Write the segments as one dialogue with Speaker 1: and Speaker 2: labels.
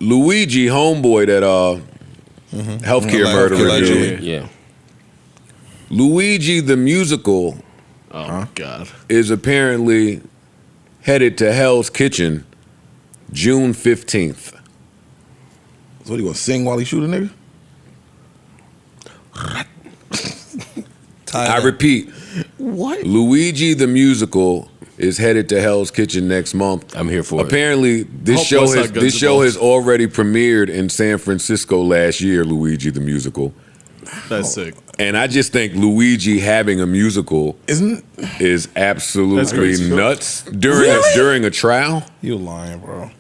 Speaker 1: Luigi, homeboy, that healthcare murderer.
Speaker 2: Yeah.
Speaker 1: Luigi the Musical.
Speaker 3: Oh my God.
Speaker 1: Is apparently headed to Hell's Kitchen June 15th.
Speaker 4: So what, he gonna sing while he shoot a nigga?
Speaker 1: I repeat.
Speaker 4: What?
Speaker 1: Luigi the Musical is headed to Hell's Kitchen next month.
Speaker 2: I'm here for it.
Speaker 1: Apparently, this show has already premiered in San Francisco last year, Luigi the Musical.
Speaker 3: That's sick.
Speaker 1: And I just think Luigi having a musical is absolutely nuts during a trial.
Speaker 4: You lying, bro.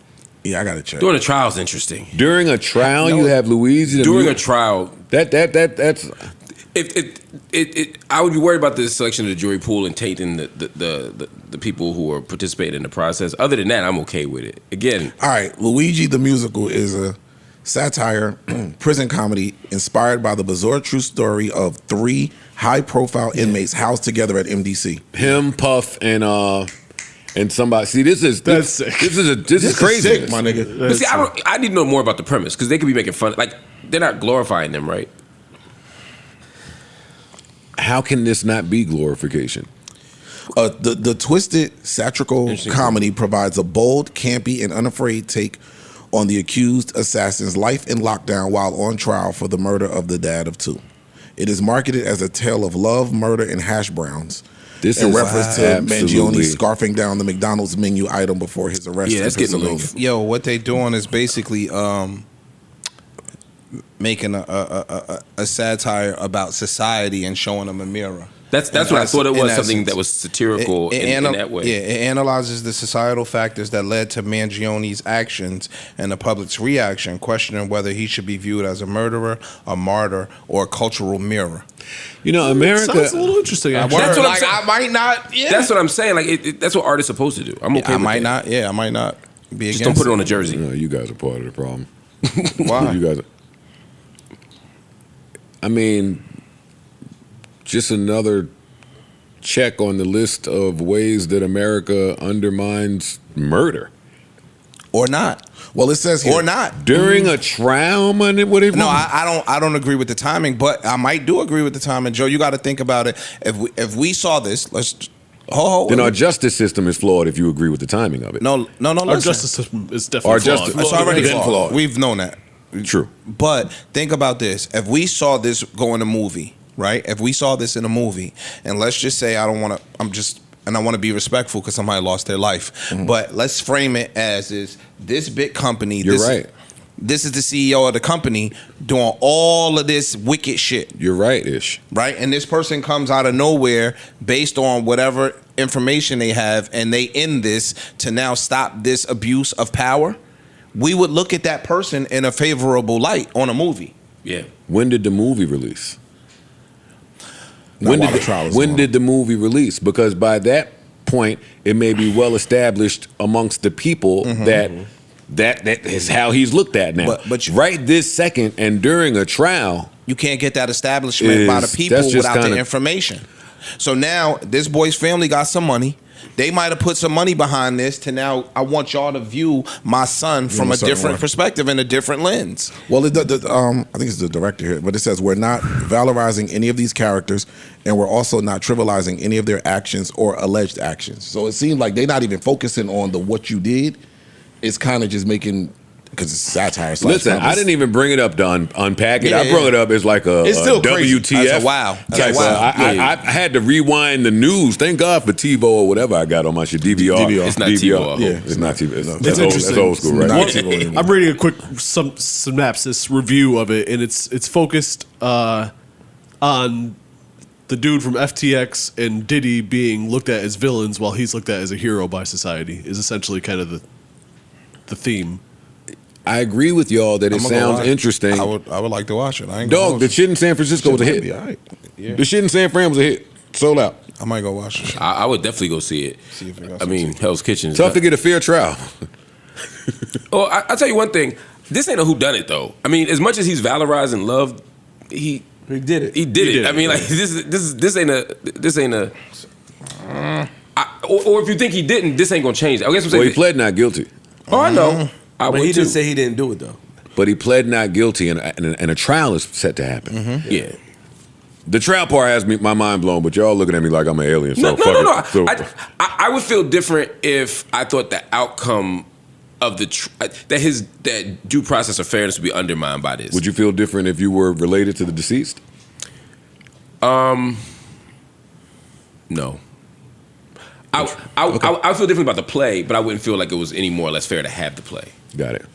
Speaker 4: Yeah, I gotta check.
Speaker 2: During a trial is interesting.
Speaker 1: During a trial, you have Luigi.
Speaker 2: During a trial,
Speaker 1: that's.
Speaker 2: I would be worried about the selection of the jury pool and tainting the people who are participating in the process. Other than that, I'm okay with it. Again,
Speaker 4: all right. Luigi the Musical is a satire prison comedy inspired by the bizarre true story of 3 high-profile inmates housed together at MDC.
Speaker 1: Him, Puff, and somebody. See, this is crazy,
Speaker 4: sick, my nigga.
Speaker 2: But see, I need to know more about the premise because they could be making fun. Like they're not glorifying them, right?
Speaker 1: How can this not be glorification?
Speaker 4: The twisted satirical comedy provides a bold, campy, and unafraid take on the accused assassin's life in lockdown while on trial for the murder of the dad of 2. It is marketed as a tale of love, murder, and hash browns.
Speaker 1: This
Speaker 4: in
Speaker 1: is
Speaker 4: reference to Mangione scarfing down the McDonald's menu item before his arrest.
Speaker 2: Yeah, that's getting a little.
Speaker 5: Yo, what they doing is basically making a satire about society and showing them a mirror.
Speaker 2: That's what I thought it was, something that was satirical in that way.
Speaker 5: Yeah, it analyzes the societal factors that led to Mangione's actions and the public's reaction, questioning whether he should be viewed as a murderer, a martyr, or a cultural mirror.
Speaker 1: You know, America
Speaker 3: sounds a little interesting.
Speaker 2: That's what I'm saying.
Speaker 5: I might not. Yeah.
Speaker 2: That's what I'm saying. Like that's what art is supposed to do. I'm okay.
Speaker 5: I
Speaker 2: with
Speaker 5: might
Speaker 2: that.
Speaker 5: not. Yeah, I might not be
Speaker 2: Just
Speaker 5: against.
Speaker 2: don't put it on a jersey.
Speaker 1: No, you guys are part of the problem.
Speaker 5: Why?
Speaker 1: You guys. I mean, just another check on the list of ways that America undermines murder.
Speaker 5: Or not.
Speaker 4: Well, it says here,
Speaker 5: or not
Speaker 1: during a trial, man.
Speaker 5: No, I don't agree with the timing, but I might do agree with the timing. Joe, you got to think about it. If we saw this,
Speaker 1: then our justice system is flawed. If you agree with the timing of it,
Speaker 5: no.
Speaker 3: Our justice system is definitely flawed.
Speaker 5: It's already flawed. We've known that.
Speaker 1: True.
Speaker 5: But think about this: if we saw this go in a movie, right? If we saw this in a movie, and let's just say I want to be respectful because somebody lost their life. Mm-hmm. But let's frame it as this big company.
Speaker 1: You're right.
Speaker 5: This is the CEO of the company doing all of this wicked shit.
Speaker 1: You're right, Ish.
Speaker 5: Right? And this person comes out of nowhere based on whatever information they have, and they end this to now stop this abuse of power. We would look at that person in a favorable light on a movie.
Speaker 2: Yeah.
Speaker 1: When did the movie release?
Speaker 4: When
Speaker 1: did the movie release? Because by that point, it may be well established amongst the people that is how he's looked at now.
Speaker 5: But
Speaker 1: right this second and during a trial,
Speaker 5: you can't get that establishment by the people without the information. So now this boy's family got some money. They might have put some money behind this to now, I want y'all to view my son from a different perspective and a different lens.
Speaker 4: Well, I think it's the director here, but it says we're not valorizing any of these characters, and we're also not trivializing any of their actions or alleged actions. So it seems like they're not even focusing on what you did. It's kind of just making, because it's satire.
Speaker 1: Listen, I didn't even bring it up to unpack it.
Speaker 4: Yeah,
Speaker 1: I brought it up as like
Speaker 4: it's still
Speaker 1: WTF.
Speaker 5: That's a wow.
Speaker 1: I had to rewind the news. Thank God for TiVo or whatever I got on my shit. DVR.
Speaker 2: It's not TiVo.
Speaker 1: Yeah, it's not TiVo.
Speaker 3: It's interesting.
Speaker 1: That's old school, right?
Speaker 3: I'm reading a quick synopsis review of it, and it's focused on the dude from FTX and Diddy being looked at as villains while he's looked at as a hero by society. Is essentially kind of the theme.
Speaker 1: I agree with y'all that it sounds interesting.
Speaker 5: I would like to watch it.
Speaker 1: Dog, the shit in San Francisco was a hit. The shit in San Fran was a hit. Sold out.
Speaker 5: I might go watch it.
Speaker 2: I would definitely go see it. Hell's Kitchen is
Speaker 1: tough to get a fair trial.
Speaker 2: Oh, I'll tell you one thing. This ain't a whoudunit though. I mean, as much as he's valorizing love, he did it. He did it. I mean, like this ain't a. Or if you think he didn't, this ain't gonna change. I guess I'm saying
Speaker 1: he pled not guilty.
Speaker 2: Oh, I know. I
Speaker 6: But
Speaker 2: would
Speaker 6: he
Speaker 2: too.
Speaker 6: didn't say he didn't do it though.
Speaker 1: But he pled not guilty, and a trial is set to happen.
Speaker 2: Yeah.
Speaker 1: The trial part has my mind blown, but y'all looking at me like I'm an alien. So
Speaker 2: No.
Speaker 1: fuck it. So,
Speaker 2: I would feel different if I thought the outcome of that due process of fairness would be undermined by this.
Speaker 1: would you feel different if you were related to the deceased?
Speaker 2: No. I feel different about the play, but I wouldn't feel like it was any more or less fair to have the play.
Speaker 1: Got it.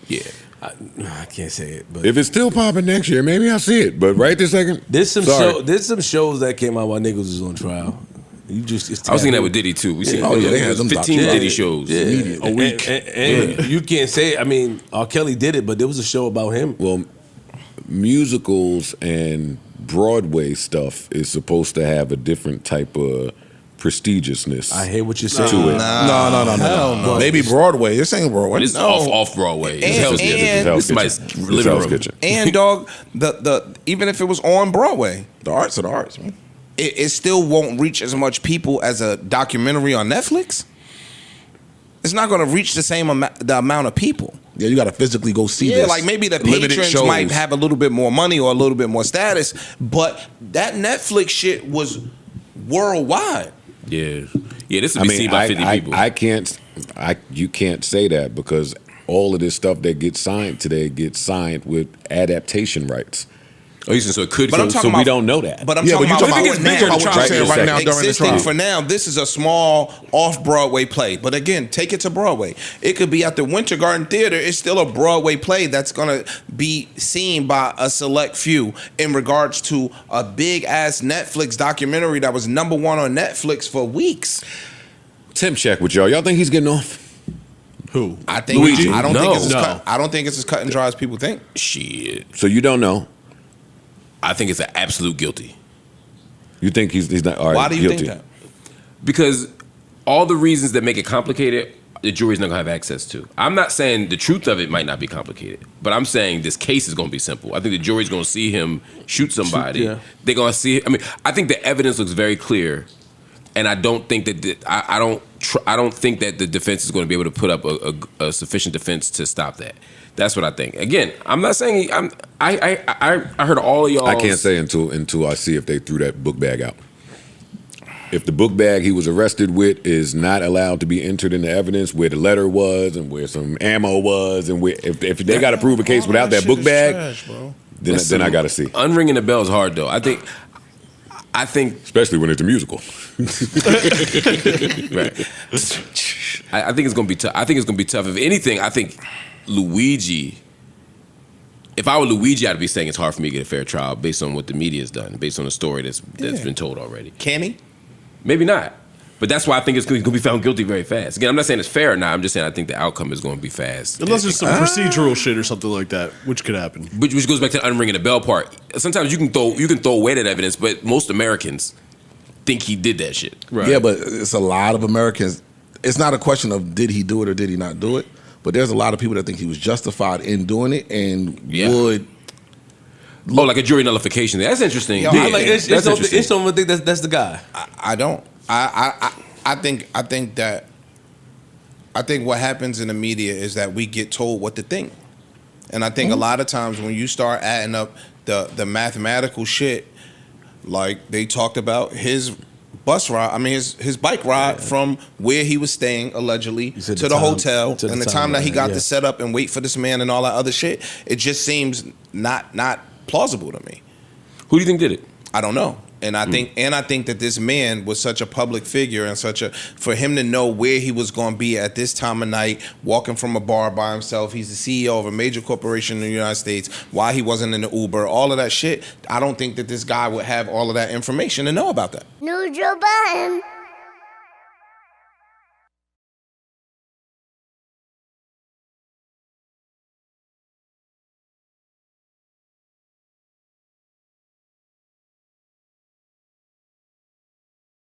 Speaker 2: Yeah.
Speaker 6: I can't say it, but
Speaker 1: If it's still popping next year, maybe I'll see it. But right this second,
Speaker 6: there's some
Speaker 1: sorry.
Speaker 6: there's some shows that came out while niggas was on trial. It's
Speaker 2: I was thinking that with Diddy too. We seen
Speaker 4: they had them
Speaker 2: 15
Speaker 4: documentaries.
Speaker 2: Diddy shows.
Speaker 6: a week, and you can't say. I mean, R. Kelly did it, but there was a show about him.
Speaker 1: Well, musicals and Broadway stuff is supposed to have a different type of prestigiousness.
Speaker 6: I hear what you're saying.
Speaker 1: To it.
Speaker 4: No. Maybe Broadway. You're saying Broadway.
Speaker 2: But it's off Broadway. It's Hell's Kitchen.
Speaker 5: and-
Speaker 1: Hell's
Speaker 2: It's somebody's
Speaker 1: Kitchen. It's
Speaker 2: living
Speaker 1: Hell's
Speaker 2: room.
Speaker 1: Kitchen.
Speaker 5: And dog, the even if it was on Broadway,
Speaker 4: The arts are the arts, man.
Speaker 5: it still won't reach as much people as a documentary on Netflix. It's not going to reach the same amount of people.
Speaker 4: Yeah, you got to physically go see
Speaker 5: Yeah,
Speaker 4: this.
Speaker 5: like maybe the
Speaker 4: Limited
Speaker 5: patrons
Speaker 4: shows.
Speaker 5: might have a little bit more money or a little bit more status, but that Netflix shit was worldwide.
Speaker 2: Yeah. Yeah, this would be seen by 50 people.
Speaker 1: You can't say that because all of this stuff that gets signed today gets signed with adaptation rights.
Speaker 2: Oh, you said so it could.
Speaker 5: But I'm
Speaker 2: So
Speaker 5: talking
Speaker 1: we
Speaker 5: about-
Speaker 1: don't know that.
Speaker 5: But I'm
Speaker 4: Yeah,
Speaker 5: talking
Speaker 4: but you
Speaker 5: about
Speaker 4: talking
Speaker 5: for
Speaker 4: about
Speaker 5: now.
Speaker 2: what you're saying
Speaker 4: right now during the
Speaker 5: Existing
Speaker 4: trial.
Speaker 5: for now, this is a small off-Broadway play. But again, take it to Broadway. It could be at the Winter Garden Theater. It's still a Broadway play that's going to be seen by a select few in regards to a big-ass Netflix documentary that was #1 on Netflix for weeks.
Speaker 1: Tim check with y'all. Y'all think he's getting off?
Speaker 3: Who?
Speaker 5: I think
Speaker 2: Luigi?
Speaker 5: I don't
Speaker 2: No.
Speaker 5: think it's as
Speaker 3: No.
Speaker 5: cut, I don't think it's as cut and dry as people think.
Speaker 2: Shit.
Speaker 1: So you don't know.
Speaker 2: I think it's an absolute guilty.
Speaker 1: You think he's not all right,
Speaker 5: Why do you
Speaker 1: guilty.
Speaker 5: think that?
Speaker 2: Because all the reasons that make it complicated, the jury's not going to have access to. I'm not saying the truth of it might not be complicated, but I'm saying this case is going to be simple. I think the jury's going to see him shoot somebody.
Speaker 6: Yeah.
Speaker 2: They're going to see. I mean, I think the evidence looks very clear, and I don't think that I don't think that the defense is going to be able to put up a sufficient defense to stop that. That's what I think. Again, I'm not saying I heard all of y'all.
Speaker 1: I can't say until I see if they threw that book bag out. If the book bag he was arrested with is not allowed to be entered into evidence, where the letter was and where some ammo was, and if they got to prove a case without that book bag, then I got to see.
Speaker 2: Unringing the bell is hard though. I think.
Speaker 1: Especially when it's a musical.
Speaker 2: Right. I think it's gonna be tough. I think it's gonna be tough. If anything, I think Luigi. If I were Luigi, I'd be saying it's hard for me to get a fair trial based on what the media's done, based on the story that's been told already.
Speaker 5: Can he?
Speaker 2: Maybe not. But that's why I think it's going to be found guilty very fast. Again, I'm not saying it's fair or not. I'm just saying I think the outcome is going to be fast.
Speaker 3: Unless there's some procedural shit or something like that, which could happen.
Speaker 2: Which goes back to the unringing the bell part. Sometimes you can throw away that evidence, but most Americans think he did that shit.
Speaker 3: Right.
Speaker 4: Yeah, but it's a lot of Americans. It's not a question of did he do it or did he not do it, but there's a lot of people that think he was justified in doing it and would.
Speaker 2: Oh, like a jury nullification. That's interesting.
Speaker 5: Yo,
Speaker 2: Yeah,
Speaker 5: I like-
Speaker 6: It's
Speaker 2: that's interesting.
Speaker 6: don't think that's the guy.
Speaker 5: I don't. I think what happens in the media is that we get told what to think, and I think a lot of times when you start adding up the mathematical shit, like they talked about his bus ride, I mean his bike ride from where he was staying allegedly to
Speaker 6: said
Speaker 5: the,
Speaker 6: the time-
Speaker 5: hotel,
Speaker 6: to the
Speaker 5: and the
Speaker 6: time
Speaker 5: time that he got
Speaker 6: yeah.
Speaker 5: to set up and wait for this man and all that other shit, it just seems not plausible to me.
Speaker 2: Who do you think did it?
Speaker 5: I don't know. And I think that this man was such a public figure and for him to know where he was going to be at this time of night, walking from a bar by himself. He's the CEO of a major corporation in the United States. Why he wasn't in the Uber, all of that shit. I don't think that this guy would have all of that information to know about that.
Speaker 7: New Joe Budden.